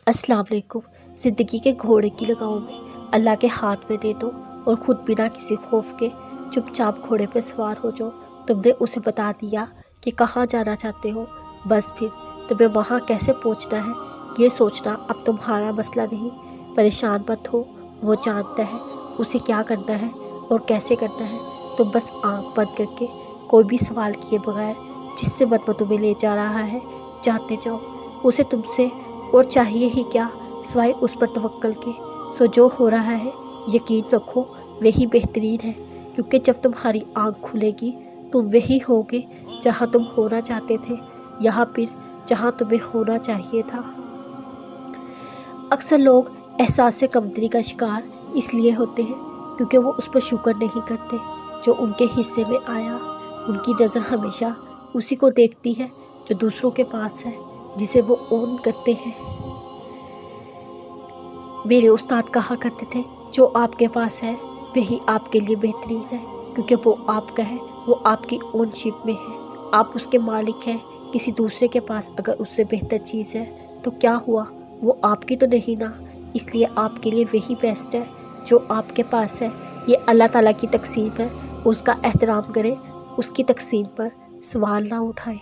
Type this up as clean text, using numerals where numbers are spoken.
अस्सलाम वालेकुम। ज़िंदगी के घोड़े की लगामों में अल्लाह के हाथ में दे दो और ख़ुद बिना किसी खौफ के चुपचाप घोड़े पर सवार हो जाओ। तुमने उसे बता दिया कि कहाँ जाना चाहते हो, बस फिर तुम्हें वहाँ कैसे पहुँचना है ये सोचना अब तुम्हारा मसला नहीं। परेशान मत हो, वो जानता है उसे क्या करना है और कैसे करना है। तुम बस आँख बंद करके कोई भी सवाल किए बगैर जिससे मत वो तुम्हें ले जा रहा है जाते जाओ। उसे तुमसे और चाहिए ही क्या सिवाय उस पर तवक्कल के। सो जो हो रहा है यकीन रखो वही बेहतरीन है, क्योंकि जब तुम्हारी आँख खुलेगी तुम वही होगे जहाँ तुम होना चाहते थे, यहाँ फिर जहाँ तुम्हें होना चाहिए था। अक्सर लोग एहसास कमतरी का शिकार इसलिए होते हैं क्योंकि वो उस पर शुक्र नहीं करते जो उनके हिस्से में आया। उनकी नज़र हमेशा उसी को देखती है जो दूसरों के पास है, जिसे वो ओन करते हैं। मेरे उस्ताद कहा करते थे जो आपके पास है वही आपके लिए बेहतरीन है, क्योंकि वो आपका है, वो आपकी ओनशिप में है, आप उसके मालिक हैं। किसी दूसरे के पास अगर उससे बेहतर चीज़ है तो क्या हुआ, वो आपकी तो नहीं ना। इसलिए आपके लिए वही बेस्ट है जो आपके पास है। ये अल्लाह ताला की तकसीम है, उसका एहतराम करें, उसकी तकसीम पर सवाल ना उठाएं।